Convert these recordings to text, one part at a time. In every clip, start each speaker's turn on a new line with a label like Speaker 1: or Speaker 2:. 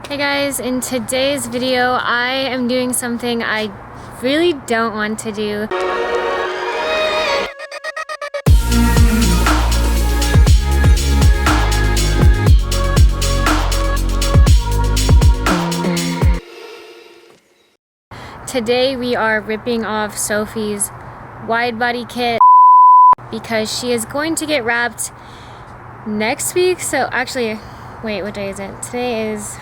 Speaker 1: Hey guys, in today's video I am doing something I really don't want to do. Today we are ripping off Sophie's wide body kit because she is going to get wrapped next week. So actually, wait, what day is it? Today is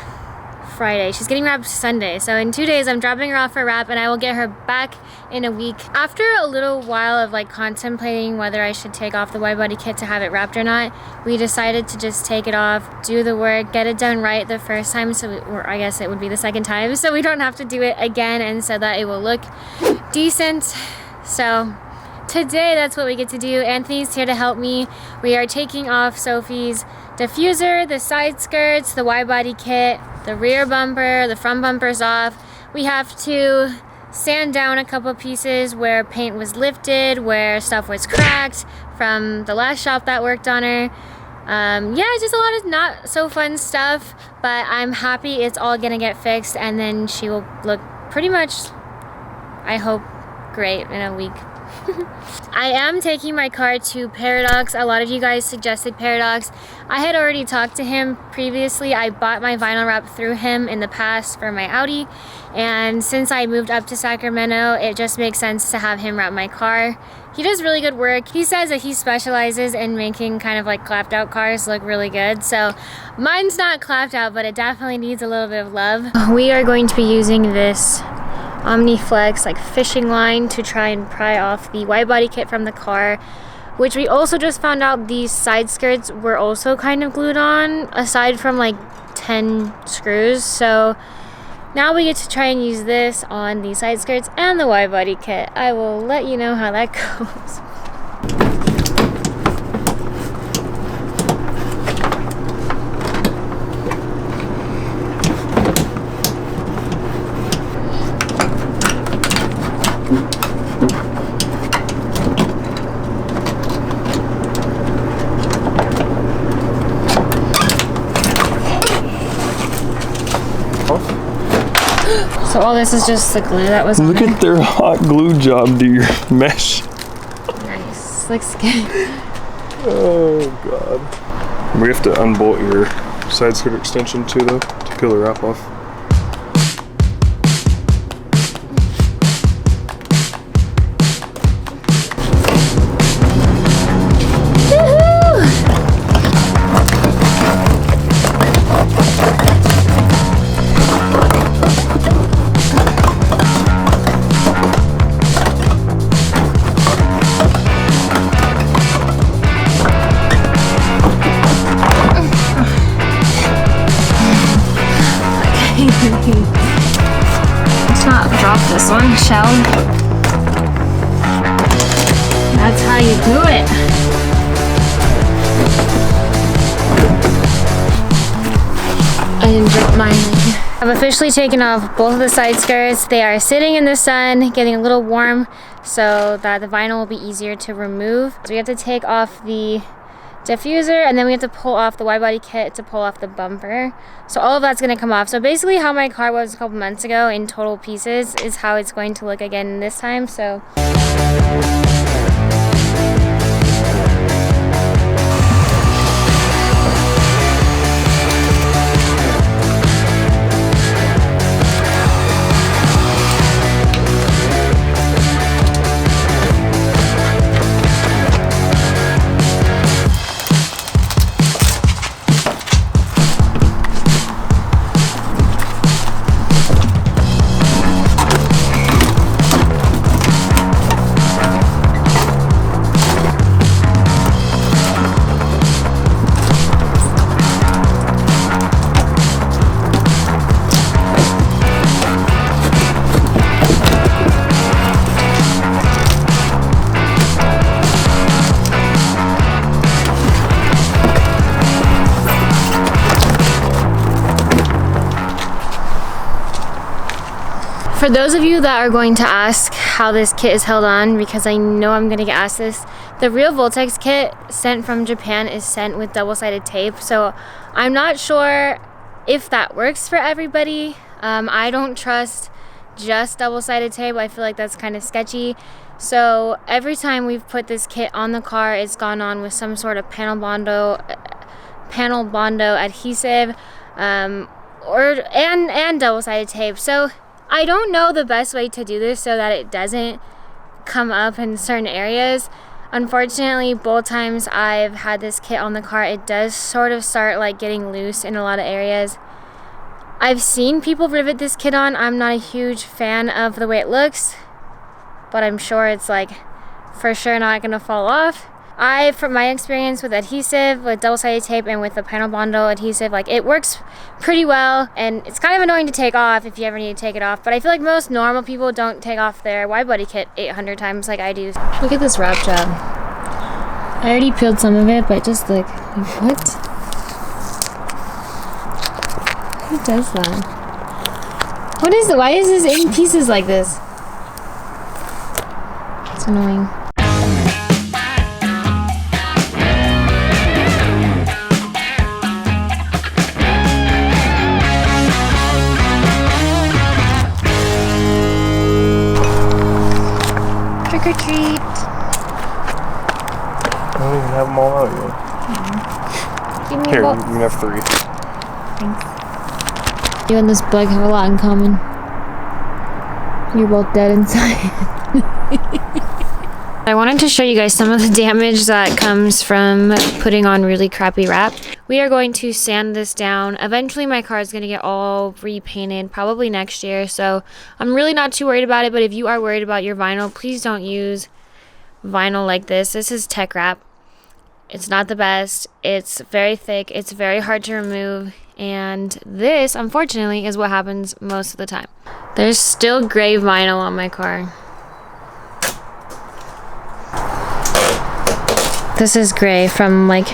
Speaker 1: Friday. She's getting wrapped Sunday. So in 2 days I'm dropping her off for wrap and I will get her back in a week. After a little while of contemplating whether I should take off the wide body kit to have it wrapped or not, we decided to just take it off, do the work, get it done right the first time, or I guess it would be the second time, so we don't have to do it again and so that it will look decent. So today that's what we get to do. Anthony's here to help me. We are taking off Sophie's diffuser, the side skirts, the wide body kit, the rear bumper, the front bumper's off. We have to sand down a couple pieces where paint was lifted, where stuff was cracked from the last shop that worked on her. Yeah, just a lot of not so fun stuff, but I'm happy it's all gonna get fixed and then she will look pretty much, I hope, great in a week. I am taking my car to Paradox. A lot of you guys suggested Paradox. I had already talked to him previously. I bought my vinyl wrap through him in the past for my Audi, and since I moved up to Sacramento, it just makes sense to have him wrap my car. He does really good work. He says that he specializes in making kind of clapped out cars look really good. So mine's not clapped out, but it definitely needs a little bit of love. We are going to be using this Omniflex fishing line to try and pry off the wide body kit from the car, which we also just found out these side skirts were also kind of glued on aside from 10 screws. So now we get to try and use this on the side skirts and the wide body kit. I will let you know how that goes. So all this is just the glue that was on
Speaker 2: Look
Speaker 1: there.
Speaker 2: at their hot glue job to your mesh.
Speaker 1: Nice. Looks good.
Speaker 2: Oh god. We have to unbolt your side skirt extension too though, to peel the wrap off.
Speaker 1: Let's not drop this one, shall we? That's how you do it. I didn't drop mine. I've officially taken off both of the side skirts. They are sitting in the sun, getting a little warm so that the vinyl will be easier to remove. So we have to take off the diffuser and then we have to pull off the wide body kit to pull off the bumper. So all of that's going to come off. So basically how my car was a couple months ago in total pieces is how it's going to look again this time. So for those of you that are going to ask how this kit is held on, because I know I'm going to get asked this, the real Voltex kit sent from Japan is sent with double-sided tape, so I'm not sure if that works for everybody. I don't trust just double-sided tape. I feel like that's kind of sketchy. So every time we've put this kit on the car, it's gone on with some sort of panel bondo adhesive, and double-sided tape. So I don't know the best way to do this so that it doesn't come up in certain areas. Unfortunately, both times I've had this kit on the car, it does sort of start like getting loose in a lot of areas. I've seen people rivet this kit on. I'm not a huge fan of the way it looks, but I'm sure it's like for sure not gonna fall off. From my experience with adhesive, with double-sided tape, and with the panel bondo adhesive, like it works pretty well, and it's kind of annoying to take off if you ever need to take it off, but I feel like most normal people don't take off their wide body kit 800 times like I do. Look at this wrap job. I already peeled some of it, but just like, what? Who does that? What is it? Why is this in pieces like this? It's annoying. Trick or treat.
Speaker 2: I don't even have them all out yet.
Speaker 1: Give me
Speaker 2: Here,
Speaker 1: a
Speaker 2: you can have 3.
Speaker 1: Thanks. You and this bug have a lot in common. You're both dead inside. I wanted to show you guys some of the damage that comes from putting on really crappy wrap. We are going to sand this down. Eventually my car is going to get all repainted, probably next year, so I'm really not too worried about it. But if you are worried about your vinyl, please don't use vinyl like this. This is tech wrap. It's not the best. It's very thick. It's very hard to remove, and this, unfortunately, is what happens most of the time. There's still gray vinyl on my car. This is gray from like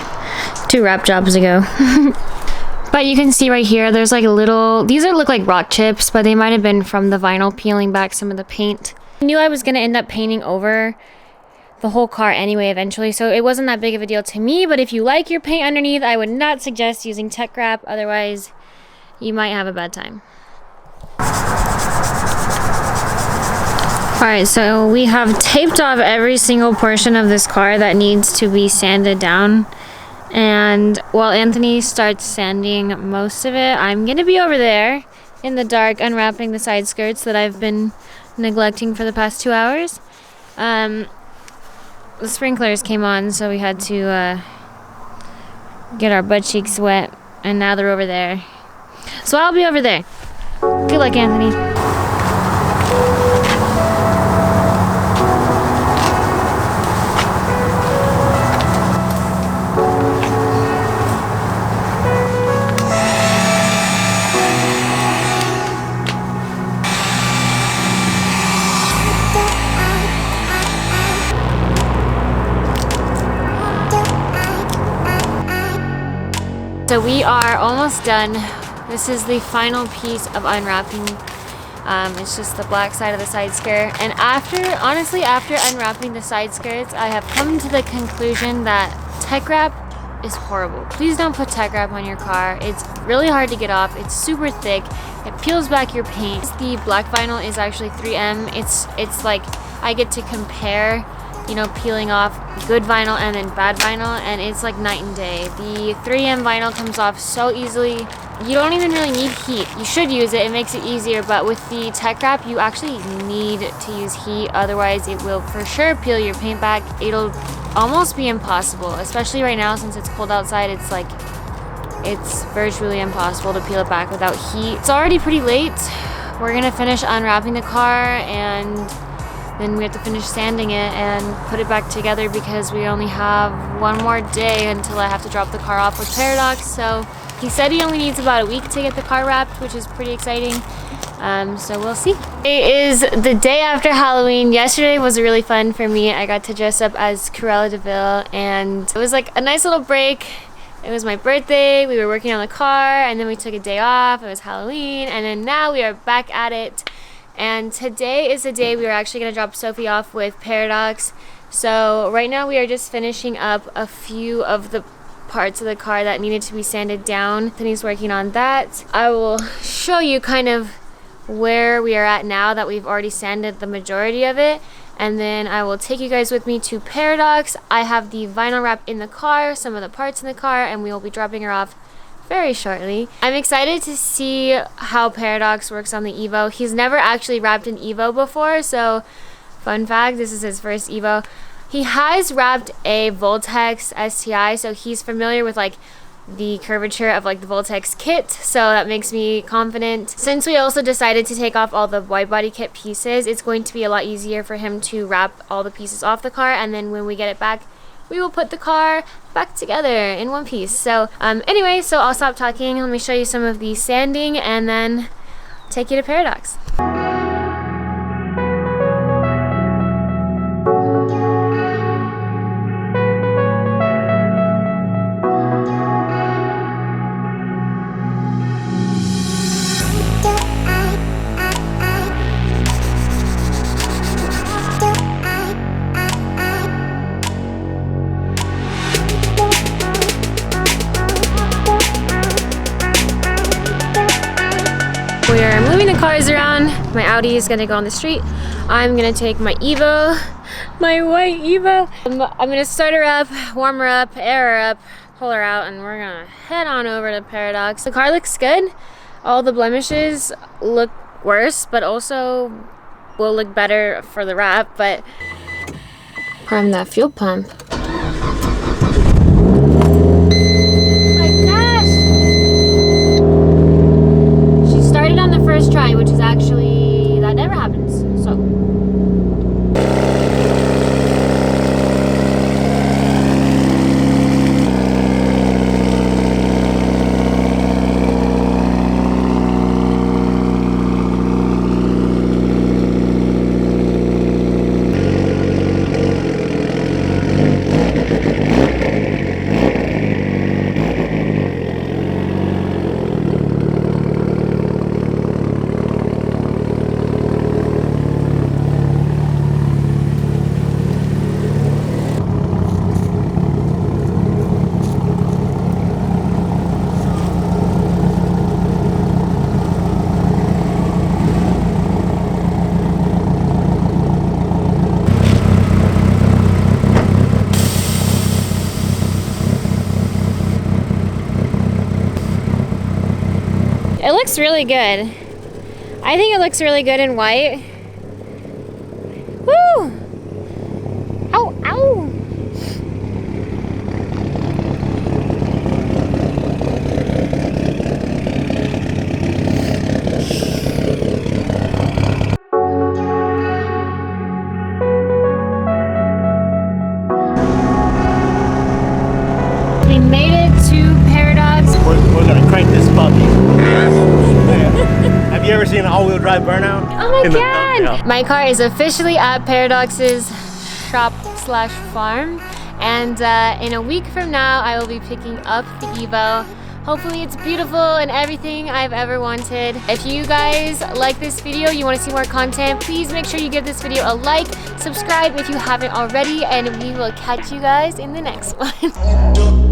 Speaker 1: 2 wrap jobs ago. But you can see right here, there's like a little, these look like rock chips, but they might have been from the vinyl peeling back some of the paint. I knew I was gonna end up painting over the whole car anyway eventually, so it wasn't that big of a deal to me. But if you like your paint underneath, I would not suggest using tech wrap, otherwise you might have a bad time. Alright, so we have taped off every single portion of this car that needs to be sanded down, and while Anthony starts sanding most of it, I'm gonna be over there in the dark unwrapping the side skirts that I've been neglecting for the past 2 hours. The sprinklers came on, so we had to get our butt cheeks wet, and now they're over there. So I'll be over there. Good luck, Anthony. So we are almost done. This is the final piece of unwrapping. It's just the black side of the side skirt. And honestly, after unwrapping the side skirts, I have come to the conclusion that tech wrap is horrible. Please don't put tech wrap on your car. It's really hard to get off. It's super thick. It peels back your paint. The black vinyl is actually 3M. It's like I get to compare, you know, peeling off good vinyl and then bad vinyl, and it's like night and day. The 3M vinyl comes off so easily. You don't even really need heat. You should use it, it makes it easier, but with the tech wrap, you actually need to use heat, otherwise it will for sure peel your paint back. It'll almost be impossible, especially right now since it's cold outside. It's virtually impossible to peel it back without heat. It's already pretty late. We're gonna finish unwrapping the car, and then we have to finish sanding it and put it back together because we only have one more day until I have to drop the car off with Paradox. So he said he only needs about a week to get the car wrapped, which is pretty exciting. So we'll see. It is the day after Halloween. Yesterday was really fun for me. I got to dress up as Cruella de Vil, and it was like a nice little break. It was my birthday, we were working on the car, and then we took a day off. It was Halloween, and then now we are back at it. And today is the day we are actually going to drop Sophie off with Paradox. So right now we are just finishing up a few of the parts of the car that needed to be sanded down. Then he's working on that. I will show you kind of where we are at now that we've already sanded the majority of it. And then I will take you guys with me to Paradox. I have the vinyl wrap in the car, some of the parts in the car, and we will be dropping her off very shortly. I'm excited to see how Paradox works on the Evo. He's never actually wrapped an Evo before, so fun fact, this is his first Evo. He has wrapped a Voltex STI, so he's familiar with like the curvature of like the Voltex kit, so that makes me confident. Since we also decided to take off all the wide body kit pieces, it's going to be a lot easier for him to wrap all the pieces off the car, and then when we get it back, we will put the car back together in one piece. So anyway, so I'll stop talking. Let me show you some of the sanding and then take you to Paradox. We are moving the cars around. My Audi is gonna go on the street. I'm gonna take my Evo, my white Evo. I'm gonna start her up, warm her up, air her up, pull her out, and we're gonna head on over to Paradox. The car looks good. All the blemishes look worse, but also will look better for the wrap, but prime that fuel pump. Try, which is actually, that never happens, so. It looks really good. I think it looks really good in white. Woo! Ow, ow! We made it to Paradox.
Speaker 3: We're gonna crank this puppy. Have you ever seen an all-wheel drive burnout?
Speaker 1: Oh my god! My car is officially at Paradox's shop/farm, and in a week from now I will be picking up the Evo. Hopefully it's beautiful and everything I've ever wanted. If you guys like this video, you want to see more content, please make sure you give this video a like, subscribe if you haven't already, and we will catch you guys in the next one.